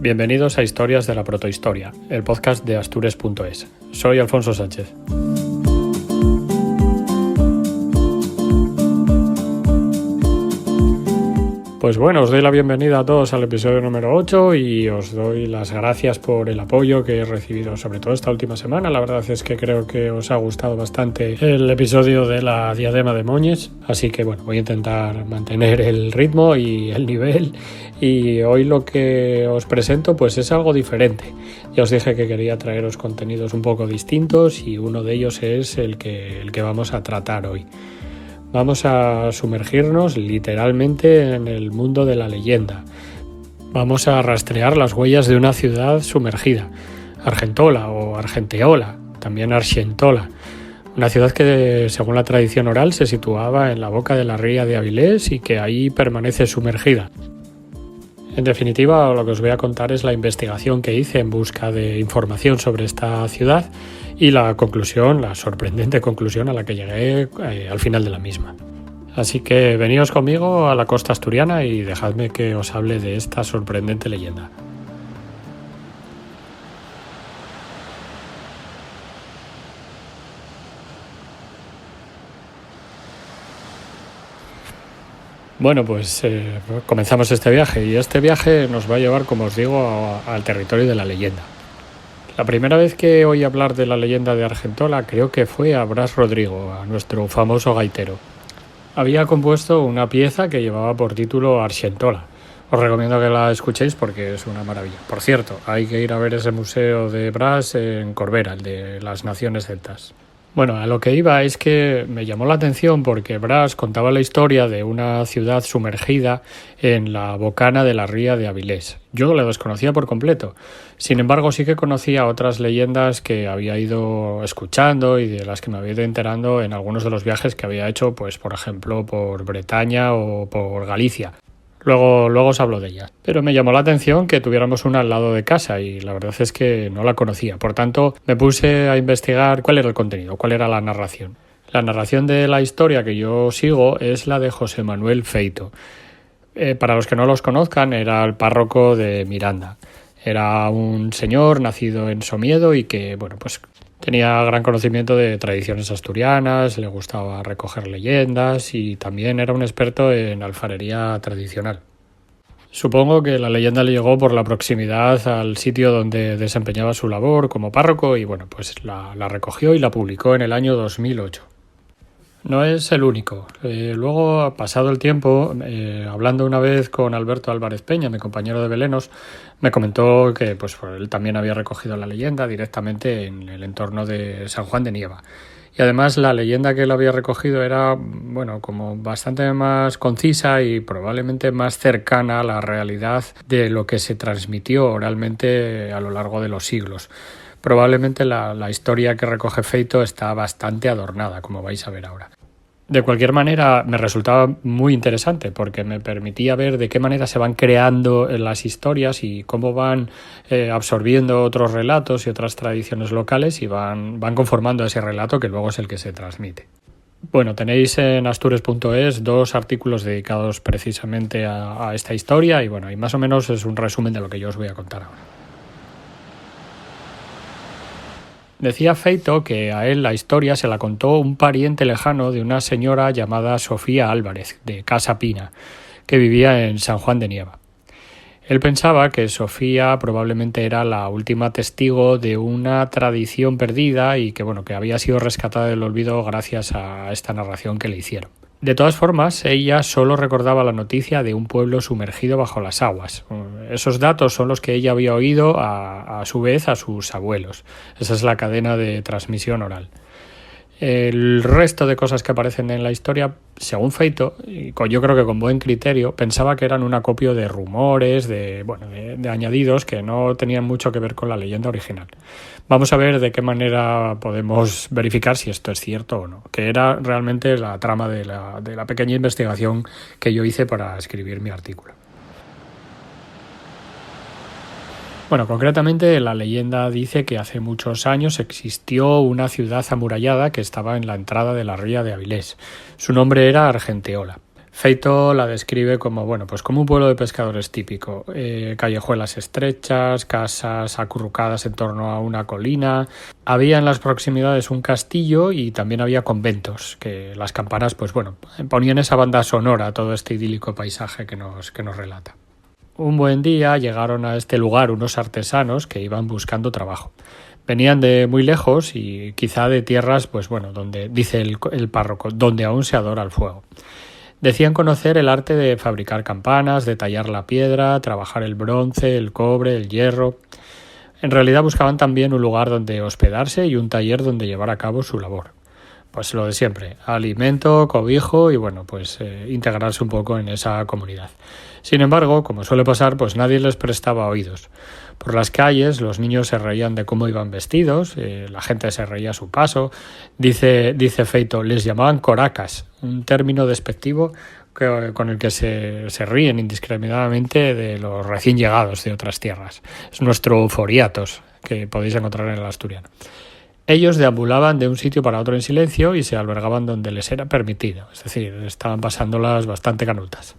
Bienvenidos a Historias de la Protohistoria, el podcast de Astures.es. Soy Alfonso Sánchez. Pues bueno, os doy la bienvenida a todos al episodio número 8 y os doy las gracias por el apoyo que he recibido, sobre todo esta última semana. La verdad es que creo que os ha gustado bastante el episodio de la diadema de Moñes, así que bueno, voy a intentar mantener el ritmo y el nivel, y hoy lo que os presento pues es algo diferente. Ya os dije que quería traeros contenidos un poco distintos y uno de ellos es el que vamos a tratar hoy. Vamos a sumergirnos literalmente en el mundo de la leyenda. Vamos a rastrear las huellas de una ciudad sumergida, Argentola o Argenteola, también Arxentola, una ciudad que según la tradición oral se situaba en la boca de la ría de Avilés y que ahí permanece sumergida. En definitiva, lo que os voy a contar es la investigación que hice en busca de información sobre esta ciudad y la sorprendente conclusión a la que llegué al final de la misma. Así que veníos conmigo a la costa asturiana y dejadme que os hable de esta sorprendente leyenda. Bueno, pues comenzamos este viaje y este viaje nos va a llevar, como os digo, al territorio de la leyenda. La primera vez que oí hablar de la leyenda de Argentola creo que fue a Bras Rodrigo, a nuestro famoso gaitero. Había compuesto una pieza que llevaba por título Arxentola. Os recomiendo que la escuchéis porque es una maravilla. Por cierto, hay que ir a ver ese museo de Bras en Corbera, el de las naciones celtas. Bueno, a lo que iba es que me llamó la atención porque Bras contaba la historia de una ciudad sumergida en la bocana de la ría de Avilés. Yo la desconocía por completo. Sin embargo, sí que conocía otras leyendas que había ido escuchando y de las que me había ido enterando en algunos de los viajes que había hecho, pues por ejemplo, por Bretaña o por Galicia. Luego os hablo de ella. Pero me llamó la atención que tuviéramos una al lado de casa y la verdad es que no la conocía. Por tanto, me puse a investigar cuál era el contenido, cuál era la narración. La narración de la historia que yo sigo es la de José Manuel Feito. Para los que no los conozcan, era el párroco de Miranda. Era un señor nacido en Somiedo y que, bueno, pues tenía gran conocimiento de tradiciones asturianas, le gustaba recoger leyendas y también era un experto en alfarería tradicional. Supongo que la leyenda le llegó por la proximidad al sitio donde desempeñaba su labor como párroco y bueno, pues la recogió y la publicó en el año 2008. No es el único. Luego, pasado el tiempo, hablando una vez con Alberto Álvarez Peña, mi compañero de Belenos, me comentó que pues, él también había recogido la leyenda directamente en el entorno de San Juan de Nieva. Y además la leyenda que él había recogido era, bueno, como bastante más concisa y probablemente más cercana a la realidad de lo que se transmitió oralmente a lo largo de los siglos. Probablemente la historia que recoge Feito está bastante adornada, como vais a ver ahora. De cualquier manera, me resultaba muy interesante porque me permitía ver de qué manera se van creando las historias y cómo van absorbiendo otros relatos y otras tradiciones locales y van conformando ese relato que luego es el que se transmite. Bueno, tenéis en Astures.es 2 artículos dedicados precisamente a esta historia y bueno, y más o menos es un resumen de lo que yo os voy a contar ahora. Decía Feito que a él la historia se la contó un pariente lejano de una señora llamada Sofía Álvarez, de Casa Pina, que vivía en San Juan de Nieva. Él pensaba que Sofía probablemente era la última testigo de una tradición perdida y que, bueno, que había sido rescatada del olvido gracias a esta narración que le hicieron. De todas formas, ella solo recordaba la noticia de un pueblo sumergido bajo las aguas. Esos datos son los que ella había oído a su vez a sus abuelos. Esa es la cadena de transmisión oral. El resto de cosas que aparecen en la historia, según Feito, y yo creo que con buen criterio, pensaba que eran un acopio de rumores, de añadidos que no tenían mucho que ver con la leyenda original. Vamos a ver de qué manera podemos verificar si esto es cierto o no, que era realmente la trama de la pequeña investigación que yo hice para escribir mi artículo. Bueno, concretamente la leyenda dice que hace muchos años existió una ciudad amurallada que estaba en la entrada de la ría de Avilés. Su nombre era Argenteola. Feito la describe como, bueno, pues como un pueblo de pescadores típico, callejuelas estrechas, casas acurrucadas en torno a una colina. Había en las proximidades un castillo y también había conventos, que las campanas, pues bueno, ponían esa banda sonora a todo este idílico paisaje que nos relata. Un buen día llegaron a este lugar unos artesanos que iban buscando trabajo. Venían de muy lejos y quizá de tierras, pues bueno, donde, dice el párroco, donde aún se adora el fuego. Decían conocer el arte de fabricar campanas, de tallar la piedra, trabajar el bronce, el cobre, el hierro. En realidad buscaban también un lugar donde hospedarse y un taller donde llevar a cabo su labor. Pues lo de siempre, alimento, cobijo y bueno, pues integrarse un poco en esa comunidad. Sin embargo, como suele pasar, pues nadie les prestaba oídos. Por las calles los niños se reían de cómo iban vestidos, la gente se reía a su paso. Dice Feito, les llamaban coracas, un término despectivo con el que se ríen indiscriminadamente de los recién llegados de otras tierras. Es nuestro euforiatos, que podéis encontrar en el asturiano. Ellos deambulaban de un sitio para otro en silencio y se albergaban donde les era permitido, es decir, estaban pasándolas bastante canutas.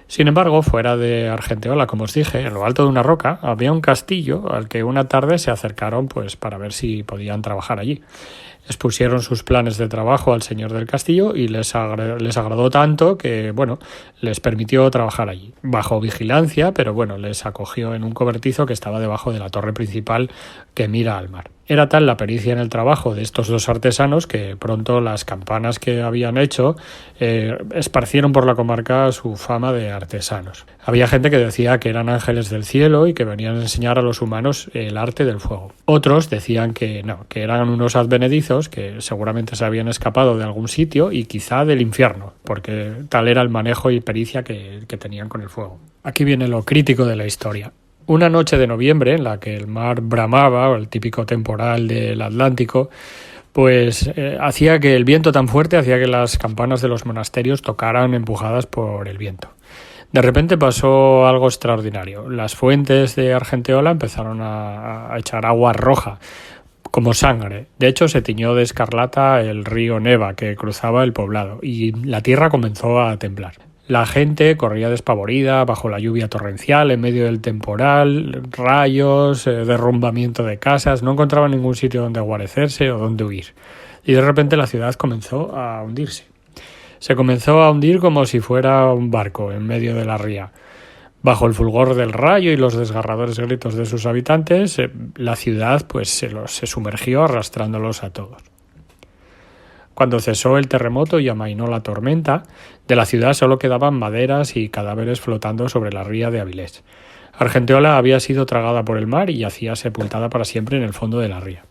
Sin embargo, fuera de Argenteola, como os dije, en lo alto de una roca, había un castillo al que una tarde se acercaron pues para ver si podían trabajar allí. Expusieron sus planes de trabajo al señor del castillo y les agradó tanto que, bueno, les permitió trabajar allí. Bajo vigilancia, pero bueno, les acogió en un cobertizo que estaba debajo de la torre principal que mira al mar. Era tal la pericia en el trabajo de estos dos artesanos que pronto las campanas que habían hecho esparcieron por la comarca su fama de artesanos. Había gente que decía que eran ángeles del cielo y que venían a enseñar a los humanos el arte del fuego. Otros decían que no, que eran unos advenedizos que seguramente se habían escapado de algún sitio y quizá del infierno, porque tal era el manejo y pericia que tenían con el fuego. Aquí viene lo crítico de la historia. Una noche de noviembre, en la que el mar bramaba, o el típico temporal del Atlántico, pues hacía que el viento tan fuerte hacía que las campanas de los monasterios tocaran empujadas por el viento. De repente pasó algo extraordinario. Las fuentes de Argenteola empezaron a echar agua roja, como sangre. De hecho, se tiñó de escarlata el río Neva que cruzaba el poblado y la tierra comenzó a temblar. La gente corría despavorida bajo la lluvia torrencial, en medio del temporal, rayos, derrumbamiento de casas, no encontraban ningún sitio donde guarecerse o donde huir. Y de repente la ciudad comenzó a hundirse. Se comenzó a hundir como si fuera un barco en medio de la ría. Bajo el fulgor del rayo y los desgarradores gritos de sus habitantes, la ciudad pues se sumergió arrastrándolos a todos. Cuando cesó el terremoto y amainó la tormenta, de la ciudad solo quedaban maderas y cadáveres flotando sobre la ría de Avilés. Argenteola había sido tragada por el mar y yacía sepultada para siempre en el fondo de la ría.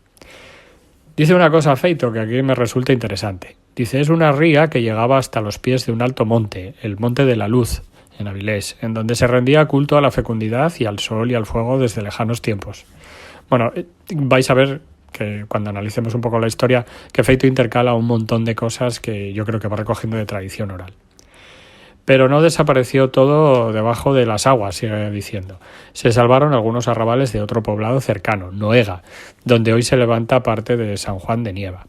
Dice una cosa Feito que aquí me resulta interesante. Dice, es una ría que llegaba hasta los pies de un alto monte, el Monte de la Luz, en Avilés, en donde se rendía culto a la fecundidad y al sol y al fuego desde lejanos tiempos. Bueno, vais a ver que cuando analicemos un poco la historia, que Feito intercala un montón de cosas que yo creo que va recogiendo de tradición oral. Pero no desapareció todo debajo de las aguas, sigue diciendo. Se salvaron algunos arrabales de otro poblado cercano, Noega, donde hoy se levanta parte de San Juan de Nieva.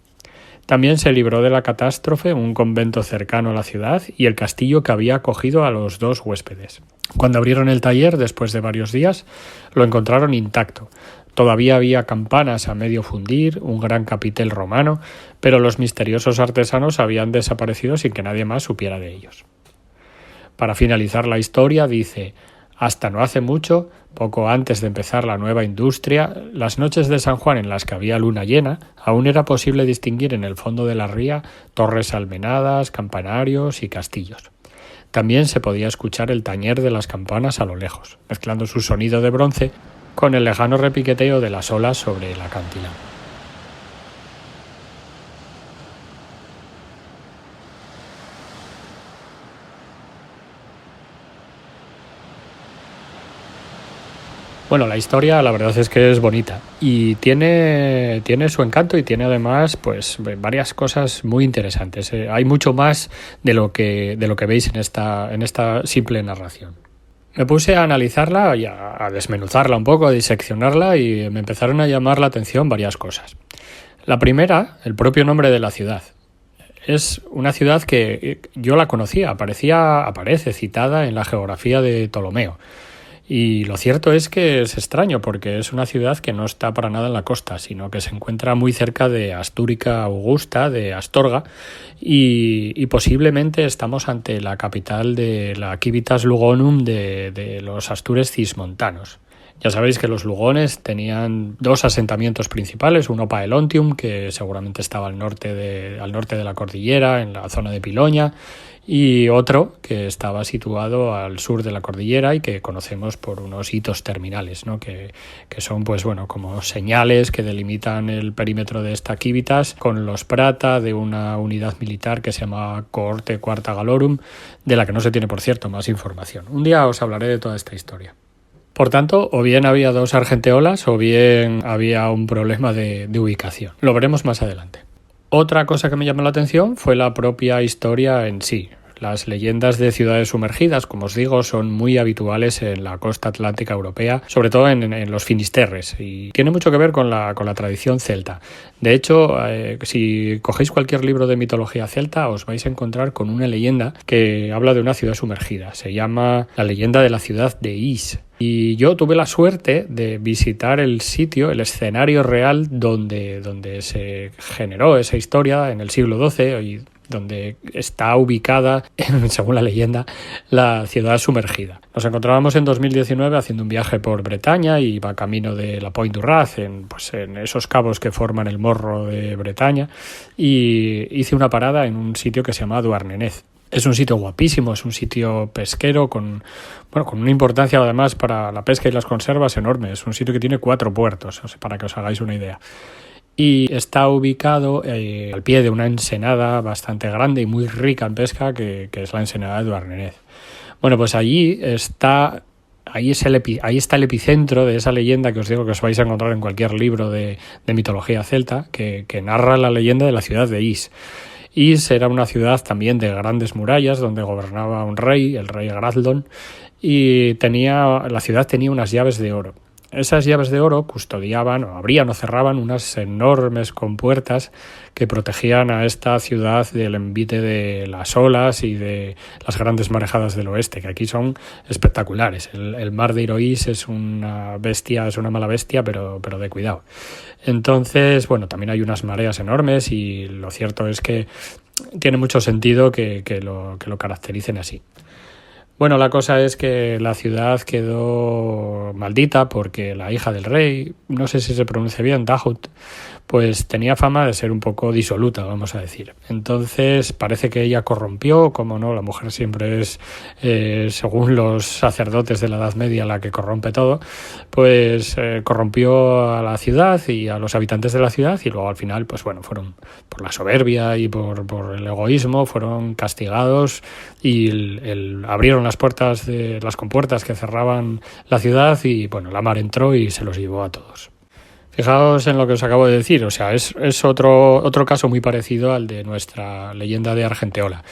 También se libró de la catástrofe un convento cercano a la ciudad y el castillo que había acogido a los dos huéspedes. Cuando abrieron el taller, después de varios días, lo encontraron intacto. Todavía había campanas a medio fundir, un gran capitel romano, pero los misteriosos artesanos habían desaparecido sin que nadie más supiera de ellos. Para finalizar la historia dice, hasta no hace mucho, poco antes de empezar la nueva industria, las noches de San Juan en las que había luna llena, aún era posible distinguir en el fondo de la ría torres almenadas, campanarios y castillos. También se podía escuchar el tañer de las campanas a lo lejos, mezclando su sonido de bronce con el lejano repiqueteo de las olas sobre el acantilado. Bueno, la historia la verdad es que es bonita y tiene su encanto y tiene además pues varias cosas muy interesantes. Hay mucho más de lo que veis en esta simple narración. Me puse a analizarla y a desmenuzarla un poco, a diseccionarla y me empezaron a llamar la atención varias cosas. La primera, el propio nombre de la ciudad. Es una ciudad que yo la conocía, aparece citada en la geografía de Ptolomeo. Y lo cierto es que es extraño porque es una ciudad que no está para nada en la costa, sino que se encuentra muy cerca de Astúrica Augusta, de Astorga, y posiblemente estamos ante la capital de la Civitas Lugonum de los Astures cismontanos. Ya sabéis que los lugones tenían dos asentamientos principales, uno Paelontium, que seguramente estaba al norte de la cordillera, en la zona de Piloña, y otro que estaba situado al sur de la cordillera y que conocemos por unos hitos terminales, ¿no? que son pues bueno, como señales que delimitan el perímetro de esta civitas, con los prata de una unidad militar que se llama Cohorte Quarta Gallorum, de la que no se tiene, por cierto, más información. Un día os hablaré de toda esta historia. Por tanto, o bien había dos argenteolas o bien había un problema de ubicación. Lo veremos más adelante. Otra cosa que me llamó la atención fue la propia historia en sí. Las leyendas de ciudades sumergidas, como os digo, son muy habituales en la costa atlántica europea, sobre todo en los Finisterres, y tiene mucho que ver con la tradición celta. De hecho, si cogéis cualquier libro de mitología celta, os vais a encontrar con una leyenda que habla de una ciudad sumergida. Se llama la leyenda de la ciudad de Is. Y yo tuve la suerte de visitar el sitio, el escenario real donde se generó esa historia en el siglo XII y donde está ubicada, según la leyenda, la ciudad sumergida. Nos encontrábamos en 2019 haciendo un viaje por Bretaña y iba camino de la Pointe du Raz, en esos cabos que forman el morro de Bretaña, y hice una parada en un sitio que se llama Douarnenez. Es un sitio guapísimo, es un sitio pesquero con una importancia además para la pesca y las conservas enorme. Es un sitio que tiene 4 puertos, para que os hagáis una idea. Y está ubicado al pie de una ensenada bastante grande y muy rica en pesca, que es la ensenada de Douarnenez. Bueno, pues ahí está el epicentro de esa leyenda que os digo que os vais a encontrar en cualquier libro de mitología celta, que narra la leyenda de la ciudad de Is. Is era una ciudad también de grandes murallas donde gobernaba un rey, el rey Grazdon, y la ciudad tenía unas llaves de oro. Esas llaves de oro custodiaban, o abrían o cerraban unas enormes compuertas que protegían a esta ciudad del envite de las olas y de las grandes marejadas del oeste, que aquí son espectaculares. El mar de Iroís es una mala bestia, pero de cuidado. Entonces, bueno, también hay unas mareas enormes y lo cierto es que tiene mucho sentido que lo caractericen así. Bueno, la cosa es que la ciudad quedó maldita porque la hija del rey, no sé si se pronuncia bien, Dahut, pues tenía fama de ser un poco disoluta, vamos a decir. Entonces parece que ella corrompió, como no, la mujer siempre es, según los sacerdotes de la Edad Media, la que corrompe todo, pues corrompió a la ciudad y a los habitantes de la ciudad y luego al final, pues bueno, fueron por la soberbia y por el egoísmo, fueron castigados y abrieron las compuertas que cerraban la ciudad y bueno, la mar entró y se los llevó a todos. Fijaos en lo que os acabo de decir, o sea, es otro caso muy parecido al de nuestra leyenda de Argenteola.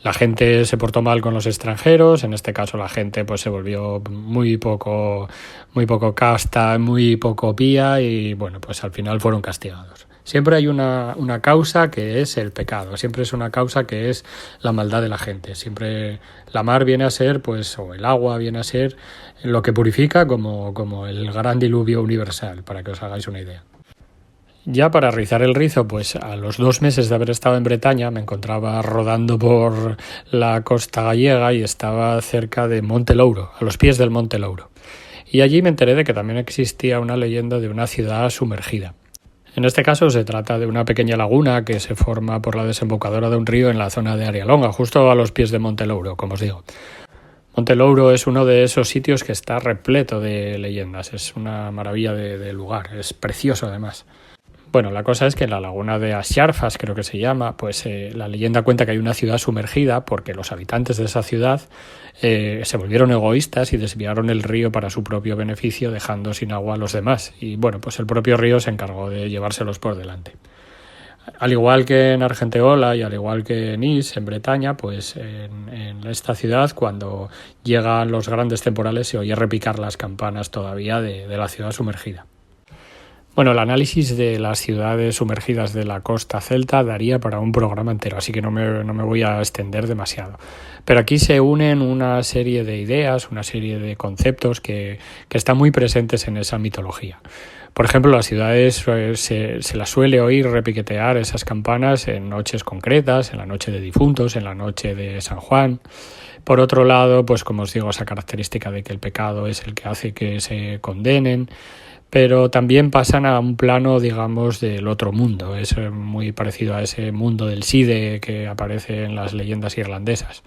La gente se portó mal con los extranjeros, en este caso la gente pues se volvió muy poco casta, muy poco pía y bueno, pues al final fueron castigados. Siempre hay una causa que es el pecado, siempre es una causa que es la maldad de la gente. Siempre la mar viene a ser, pues, o el agua viene a ser lo que purifica como el gran diluvio universal, para que os hagáis una idea. Ya para rizar el rizo, pues a los 2 meses de haber estado en Bretaña me encontraba rodando por la costa gallega y estaba cerca de Monte Louro, a los pies del Monte Louro. Y allí me enteré de que también existía una leyenda de una ciudad sumergida. En este caso se trata de una pequeña laguna que se forma por la desembocadura de un río en la zona de Arialonga, justo a los pies de Monte Louro, como os digo. Monte Louro es uno de esos sitios que está repleto de leyendas, es una maravilla de lugar, es precioso además. Bueno, la cosa es que en la laguna de Asxarfas, creo que se llama, pues la leyenda cuenta que hay una ciudad sumergida porque los habitantes de esa ciudad se volvieron egoístas y desviaron el río para su propio beneficio, dejando sin agua a los demás. Y bueno, pues el propio río se encargó de llevárselos por delante. Al igual que en Argenteola y al igual que en Is, en Bretaña, pues en esta ciudad, cuando llegan los grandes temporales, se oye repicar las campanas todavía de la ciudad sumergida. Bueno, el análisis de las ciudades sumergidas de la costa celta daría para un programa entero, así que no me voy a extender demasiado. Pero aquí se unen una serie de ideas, una serie de conceptos que están muy presentes en esa mitología. Por ejemplo, las ciudades se las suele oír repiquetear esas campanas en noches concretas, en la noche de difuntos, en la noche de San Juan. Por otro lado, pues como os digo, esa característica de que el pecado es el que hace que se condenen, pero también pasan a un plano, digamos, del otro mundo. Es muy parecido a ese mundo del Side que aparece en las leyendas irlandesas.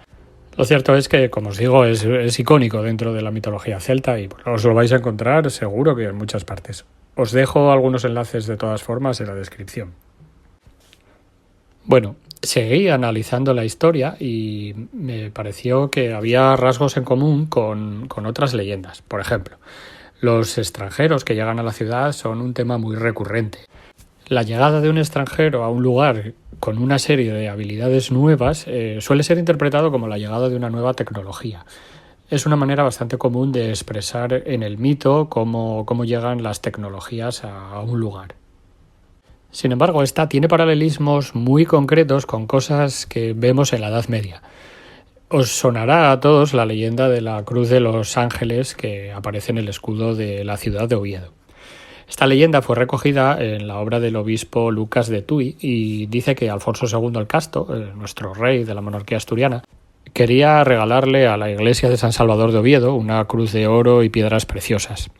Lo cierto es que, como os digo, es icónico dentro de la mitología celta y os lo vais a encontrar seguro que en muchas partes. Os dejo algunos enlaces de todas formas en la descripción. Bueno, seguí analizando la historia y me pareció que había rasgos en común con otras leyendas. Por ejemplo, los extranjeros que llegan a la ciudad son un tema muy recurrente. La llegada de un extranjero a un lugar con una serie de habilidades nuevas suele ser interpretado como la llegada de una nueva tecnología. Es una manera bastante común de expresar en el mito cómo llegan las tecnologías a un lugar. Sin embargo, esta tiene paralelismos muy concretos con cosas que vemos en la Edad Media. Os sonará a todos la leyenda de la Cruz de los Ángeles que aparece en el escudo de la ciudad de Oviedo. Esta leyenda fue recogida en la obra del obispo Lucas de Tuy y dice que Alfonso II el Casto, nuestro rey de la monarquía asturiana, quería regalarle a la iglesia de San Salvador de Oviedo una cruz de oro y piedras preciosas.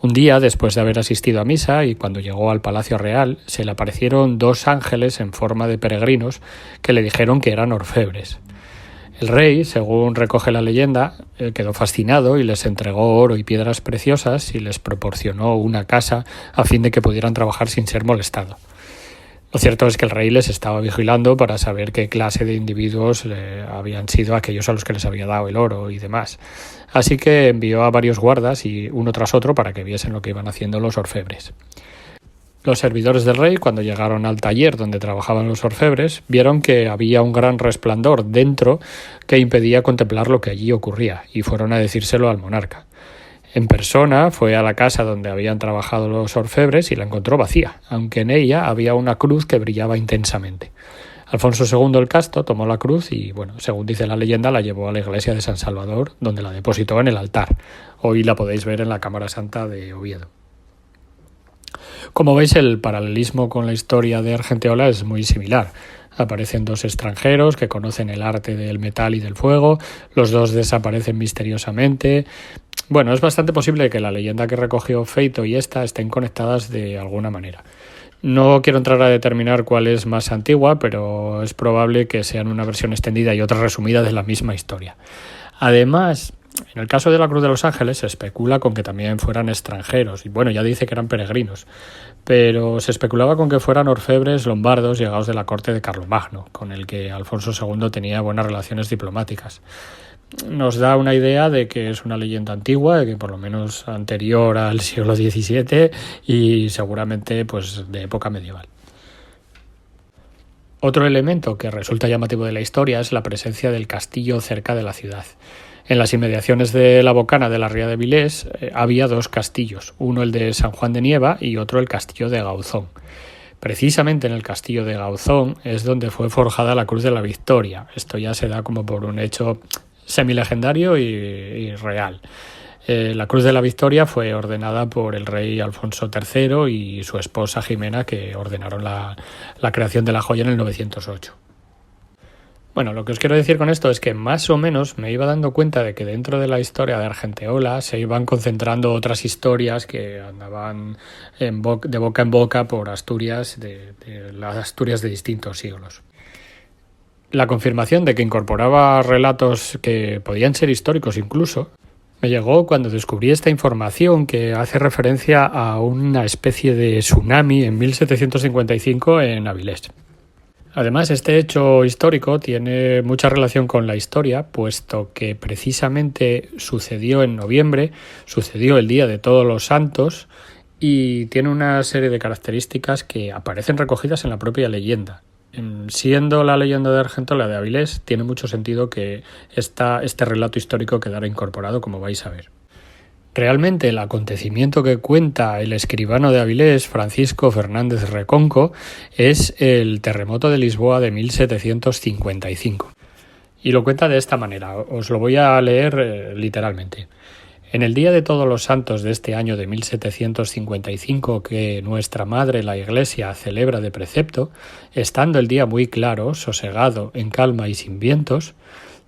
Un día, después de haber asistido a misa y cuando llegó al Palacio Real, se le aparecieron dos ángeles en forma de peregrinos que le dijeron que eran orfebres. El rey, según recoge la leyenda, quedó fascinado y les entregó oro y piedras preciosas y les proporcionó una casa a fin de que pudieran trabajar sin ser molestado. Lo cierto es que el rey les estaba vigilando para saber qué clase de individuos habían sido aquellos a los que les había dado el oro y demás. Así que envió a varios guardas y uno tras otro para que viesen lo que iban haciendo los orfebres. Los servidores del rey, cuando llegaron al taller donde trabajaban los orfebres, vieron que había un gran resplandor dentro que impedía contemplar lo que allí ocurría, y fueron a decírselo al monarca. En persona fue a la casa donde habían trabajado los orfebres y la encontró vacía, aunque en ella había una cruz que brillaba intensamente. Alfonso II el Casto tomó la cruz y, según dice la leyenda, la llevó a la iglesia de San Salvador, donde la depositó en el altar. Hoy la podéis ver en la Cámara Santa de Oviedo. Como veis, el paralelismo con la historia de Argenteola es muy similar. Aparecen dos extranjeros que conocen el arte del metal y del fuego, los dos desaparecen misteriosamente. Es bastante posible que la leyenda que recogió Feito y esta estén conectadas de alguna manera. No quiero entrar a determinar cuál es más antigua, pero es probable que sean una versión extendida y otra resumida de la misma historia. Además, en el caso de la Cruz de los Ángeles se especula con que también fueran extranjeros, y ya dice que eran peregrinos, pero se especulaba con que fueran orfebres lombardos llegados de la corte de Carlomagno, con el que Alfonso II tenía buenas relaciones diplomáticas. Nos da una idea de que es una leyenda antigua, de que por lo menos anterior al siglo XVII y seguramente de época medieval. Otro elemento que resulta llamativo de la historia es la presencia del castillo cerca de la ciudad. En las inmediaciones de la Bocana de la Ría de Vilés había dos castillos, uno el de San Juan de Nieva y otro el castillo de Gauzón. Precisamente en el castillo de Gauzón es donde fue forjada la Cruz de la Victoria. Esto ya se da como por un hecho semilegendario y real. La Cruz de la Victoria fue ordenada por el rey Alfonso III y su esposa Jimena, que ordenaron la creación de la joya en el 908. Lo que os quiero decir con esto es que más o menos me iba dando cuenta de que dentro de la historia de Argenteola se iban concentrando otras historias que andaban de boca en boca por Asturias, de las Asturias de distintos siglos. La confirmación de que incorporaba relatos que podían ser históricos incluso me llegó cuando descubrí esta información que hace referencia a una especie de tsunami en 1755 en Avilés. Además, este hecho histórico tiene mucha relación con la historia, puesto que precisamente sucedió en noviembre, sucedió el Día de Todos los Santos y tiene una serie de características que aparecen recogidas en la propia leyenda. Siendo la leyenda de Argentola de Avilés, tiene mucho sentido que este relato histórico quedara incorporado, como vais a ver. Realmente el acontecimiento que cuenta el escribano de Avilés, Francisco Fernández Reconco, es el terremoto de Lisboa de 1755. Y lo cuenta de esta manera, os lo voy a leer literalmente. En el día de Todos los Santos de este año de 1755 que nuestra Madre la Iglesia celebra de precepto, estando el día muy claro, sosegado, en calma y sin vientos,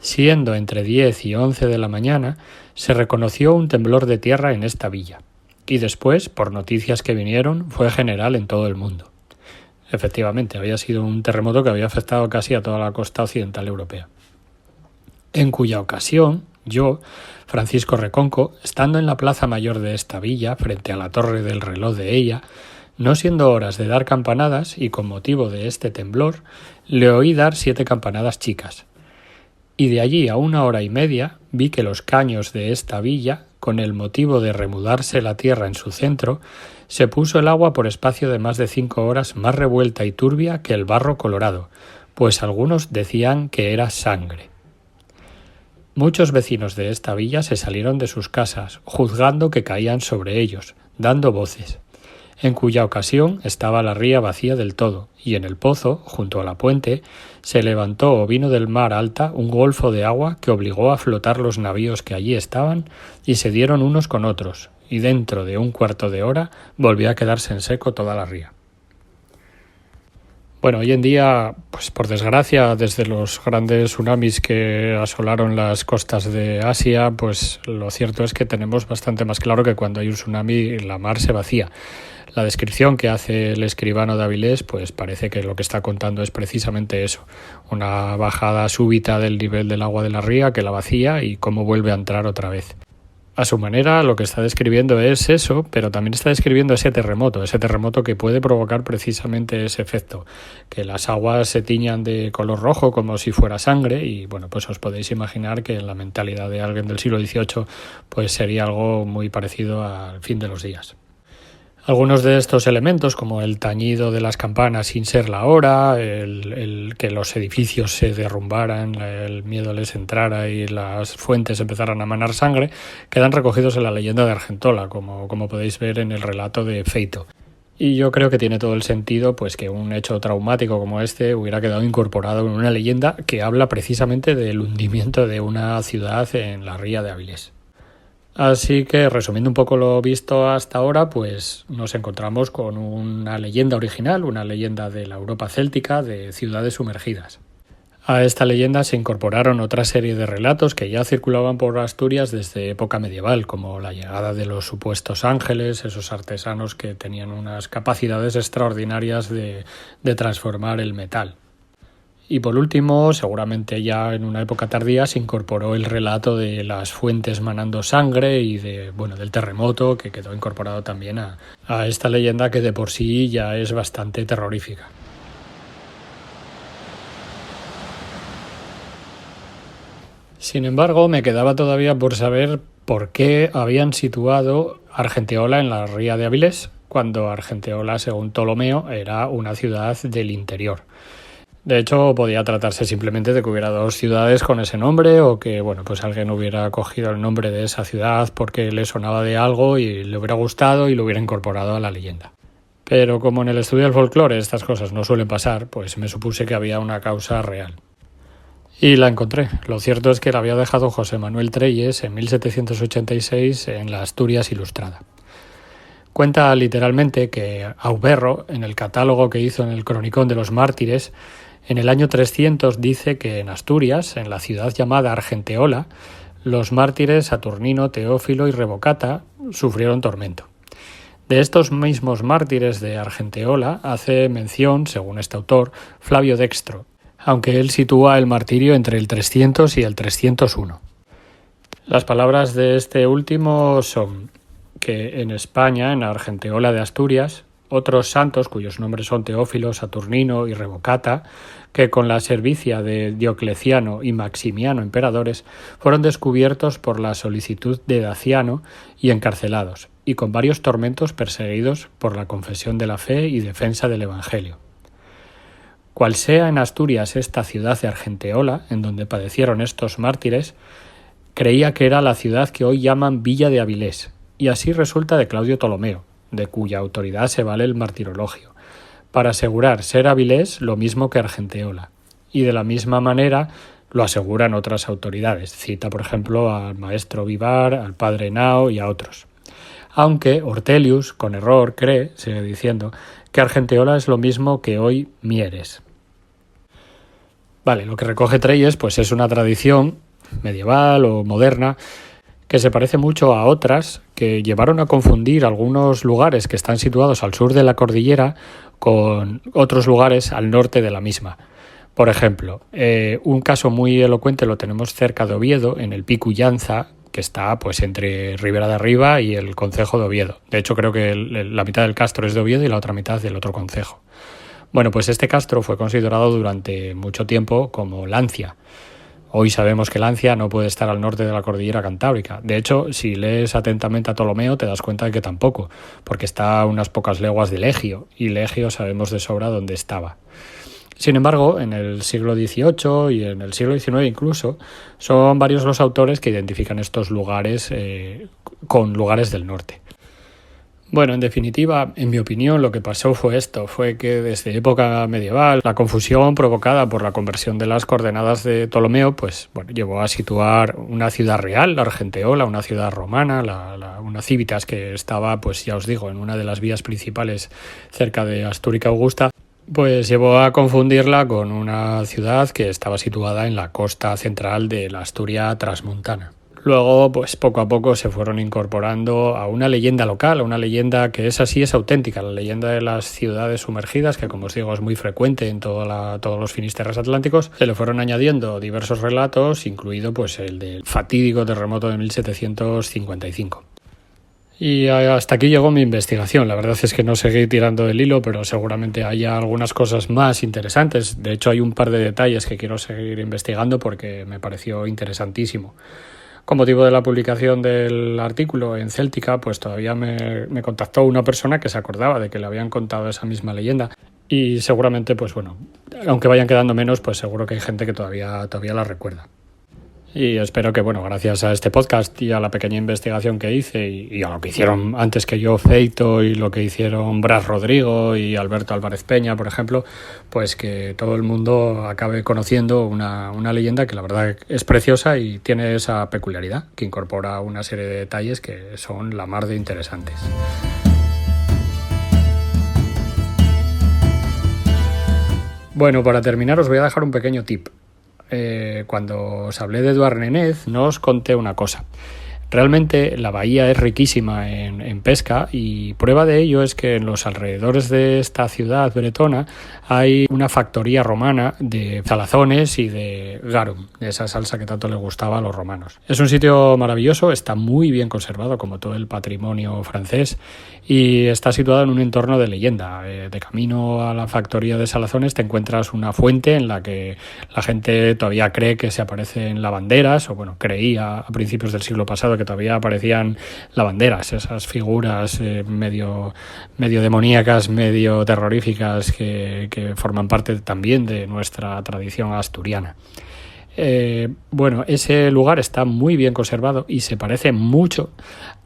siendo entre 10 y 11 de la mañana, se reconoció un temblor de tierra en esta villa, y después, por noticias que vinieron, fue general en todo el mundo. Efectivamente, había sido un terremoto que había afectado casi a toda la costa occidental europea. En cuya ocasión, yo, Francisco Reconco, estando en la plaza mayor de esta villa, frente a la torre del reloj de ella, no siendo horas de dar campanadas, y con motivo de este temblor, le oí dar 7 campanadas chicas. Y de allí a 1 hora y media vi que los caños de esta villa, con el motivo de remudarse la tierra en su centro, se puso el agua por espacio de más de 5 horas más revuelta y turbia que el barro colorado, pues algunos decían que era sangre. Muchos vecinos de esta villa se salieron de sus casas, juzgando que caían sobre ellos, dando voces, en cuya ocasión estaba la ría vacía del todo, y en el pozo, junto a la puente, se levantó o vino del mar alta un golfo de agua que obligó a flotar los navíos que allí estaban y se dieron unos con otros, y dentro de un cuarto de hora volvió a quedarse en seco toda la ría. Bueno, hoy en día, pues por desgracia, desde los grandes tsunamis que asolaron las costas de Asia, pues lo cierto es que tenemos bastante más claro que cuando hay un tsunami la mar se vacía. La descripción que hace el escribano de Avilés, pues parece que lo que está contando es precisamente eso, una bajada súbita del nivel del agua de la ría que la vacía y cómo vuelve a entrar otra vez. A su manera, lo que está describiendo es eso, pero también está describiendo ese terremoto que puede provocar precisamente ese efecto, que las aguas se tiñan de color rojo como si fuera sangre y, bueno, pues os podéis imaginar que en la mentalidad de alguien del siglo XVIII pues sería algo muy parecido al fin de los días. Algunos de estos elementos, como el tañido de las campanas sin ser la hora, el que los edificios se derrumbaran, el miedo les entrara y las fuentes empezaran a manar sangre, quedan recogidos en la leyenda de Argentola, como podéis ver en el relato de Feito. Y yo creo que tiene todo el sentido pues que un hecho traumático como este hubiera quedado incorporado en una leyenda que habla precisamente del hundimiento de una ciudad en la ría de Avilés. Así que, resumiendo un poco lo visto hasta ahora, pues nos encontramos con una leyenda original, una leyenda de la Europa céltica de ciudades sumergidas. A esta leyenda se incorporaron otra serie de relatos que ya circulaban por Asturias desde época medieval, como la llegada de los supuestos ángeles, esos artesanos que tenían unas capacidades extraordinarias de transformar el metal. Y por último, seguramente ya en una época tardía, se incorporó el relato de las fuentes manando sangre y del terremoto, que quedó incorporado también a esta leyenda que de por sí ya es bastante terrorífica. Sin embargo, me quedaba todavía por saber por qué habían situado Argenteola en la ría de Avilés, cuando Argenteola, según Ptolomeo, era una ciudad del interior. De hecho, podía tratarse simplemente de que hubiera 2 ciudades con ese nombre o que, pues alguien hubiera cogido el nombre de esa ciudad porque le sonaba de algo y le hubiera gustado y lo hubiera incorporado a la leyenda. Pero como en el estudio del folclore estas cosas no suelen pasar, pues me supuse que había una causa real. Y la encontré. Lo cierto es que la había dejado José Manuel Trelles en 1786 en la Asturias Ilustrada. Cuenta literalmente que Auberro, en el catálogo que hizo en el Cronicón de los Mártires, en el año 300 dice que en Asturias, en la ciudad llamada Argenteola, los mártires Saturnino, Teófilo y Revocata sufrieron tormento. De estos mismos mártires de Argenteola hace mención, según este autor, Flavio Dextro, aunque él sitúa el martirio entre el 300 y el 301. Las palabras de este último son que en España, en Argenteola de Asturias, otros santos, cuyos nombres son Teófilo, Saturnino y Revocata, que con la servicia de Diocleciano y Maximiano emperadores, fueron descubiertos por la solicitud de Daciano y encarcelados, y con varios tormentos perseguidos por la confesión de la fe y defensa del Evangelio. Cual sea en Asturias esta ciudad de Argenteola, en donde padecieron estos mártires, creía que era la ciudad que hoy llaman Villa de Avilés, y así resulta de Claudio Ptolomeo, de cuya autoridad se vale el martirologio, para asegurar ser Avilés lo mismo que Argenteola, y de la misma manera lo aseguran otras autoridades. Cita, por ejemplo, al maestro Vivar, al padre Henao y a otros. Aunque Ortelius, con error, cree, sigue diciendo, que Argenteola es lo mismo que hoy Mieres. Vale, lo que recoge Trelles pues es una tradición medieval o moderna que se parece mucho a otras que llevaron a confundir algunos lugares que están situados al sur de la cordillera con otros lugares al norte de la misma. Por ejemplo, un caso muy elocuente lo tenemos cerca de Oviedo, en el Pico Llanza, que está pues entre Ribera de Arriba y el concejo de Oviedo. De hecho, creo que la mitad del castro es de Oviedo y la otra mitad del otro concejo. Bueno, pues este castro fue considerado durante mucho tiempo como Lancia. Hoy sabemos que Lancia no puede estar al norte de la cordillera cantábrica. De hecho, si lees atentamente a Ptolomeo te das cuenta de que tampoco, porque está a unas pocas leguas de Legio, y Legio sabemos de sobra dónde estaba. Sin embargo, en el siglo XVIII y en el siglo XIX incluso, son varios los autores que identifican estos lugares con lugares del norte. Bueno, en definitiva, en mi opinión, lo que pasó fue que desde época medieval la confusión provocada por la conversión de las coordenadas de Ptolomeo, pues bueno, llevó a situar una ciudad real, la Argenteola, una ciudad romana, una Civitas que estaba, pues ya os digo, en una de las vías principales cerca de Astúrica Augusta, pues llevó a confundirla con una ciudad que estaba situada en la costa central de la Asturia transmontana. Luego, pues poco a poco se fueron incorporando a una leyenda local, a una leyenda que esa sí es auténtica, la leyenda de las ciudades sumergidas, que como os digo es muy frecuente en todos los finisterres atlánticos. Se le fueron añadiendo diversos relatos, incluido pues el del fatídico terremoto de 1755. Y hasta aquí llegó mi investigación. La verdad es que no seguí tirando del hilo, pero seguramente haya algunas cosas más interesantes. De hecho, hay un par de detalles que quiero seguir investigando porque me pareció interesantísimo. Con motivo de la publicación del artículo en Céltica, pues todavía me contactó una persona que se acordaba de que le habían contado esa misma leyenda. Y seguramente, pues bueno, aunque vayan quedando menos, pues seguro que hay gente que todavía la recuerda. Y espero que, bueno, gracias a este podcast y a la pequeña investigación que hice y a lo que hicieron antes que yo Feito y lo que hicieron Bras Rodrigo y Alberto Álvarez Peña, por ejemplo, pues que todo el mundo acabe conociendo una leyenda que la verdad es preciosa y tiene esa peculiaridad, que incorpora una serie de detalles que son la mar de interesantes. Bueno, para terminar os voy a dejar un pequeño tip. Cuando os hablé de Douarnenez no os conté una cosa. Realmente la bahía es riquísima en pesca y prueba de ello es que en los alrededores de esta ciudad bretona hay una factoría romana de salazones y de garum, de esa salsa que tanto les gustaba a los romanos. Es un sitio maravilloso, está muy bien conservado como todo el patrimonio francés y está situado en un entorno de leyenda. De camino a la factoría de salazones te encuentras una fuente en la que la gente todavía cree que se aparecen lavanderas, o bueno, creía a principios del siglo pasado que todavía aparecían lavanderas, esas figuras medio demoníacas, medio terroríficas que forman parte también de nuestra tradición asturiana. Bueno, ese lugar está muy bien conservado y se parece mucho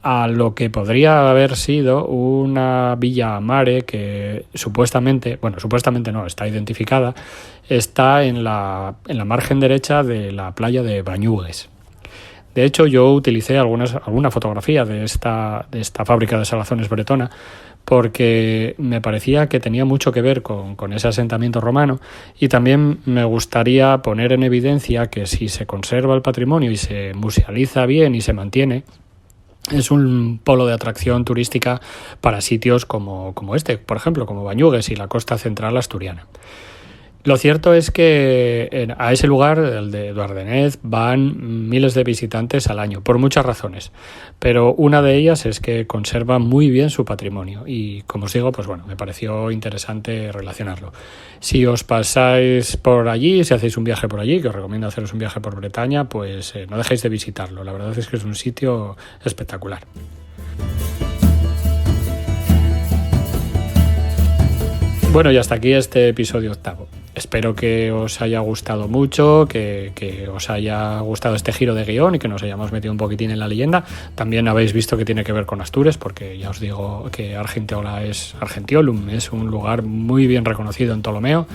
a lo que podría haber sido una villa mare que supuestamente no, está identificada, está en la margen derecha de la playa de Bañugues. De hecho, yo utilicé alguna fotografía de esta fábrica de salazones bretona porque me parecía que tenía mucho que ver con ese asentamiento romano y también me gustaría poner en evidencia que si se conserva el patrimonio y se musealiza bien y se mantiene, es un polo de atracción turística para sitios como este, por ejemplo, como Bañugues y la costa central asturiana. Lo cierto es que a ese lugar, el de Douarnenez, van miles de visitantes al año, por muchas razones, pero una de ellas es que conserva muy bien su patrimonio y, como os digo, pues bueno, me pareció interesante relacionarlo. Si os pasáis por allí, si hacéis un viaje por allí, que os recomiendo haceros un viaje por Bretaña, pues no dejéis de visitarlo, la verdad es que es un sitio espectacular. Bueno, y hasta aquí este episodio 8. Espero que os haya gustado mucho, que os haya gustado este giro de guión y que nos hayamos metido un poquitín en la leyenda. También habéis visto que tiene que ver con Astures, porque ya os digo que Argentiolum es un lugar muy bien reconocido en Ptolomeo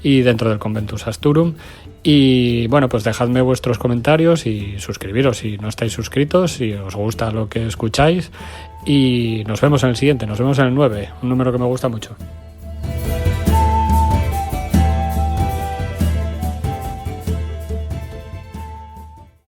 y dentro del Conventus Asturum. Y bueno, pues dejadme vuestros comentarios y suscribiros si no estáis suscritos, si os gusta lo que escucháis. Y nos vemos en el siguiente, nos vemos en el 9, un número que me gusta mucho.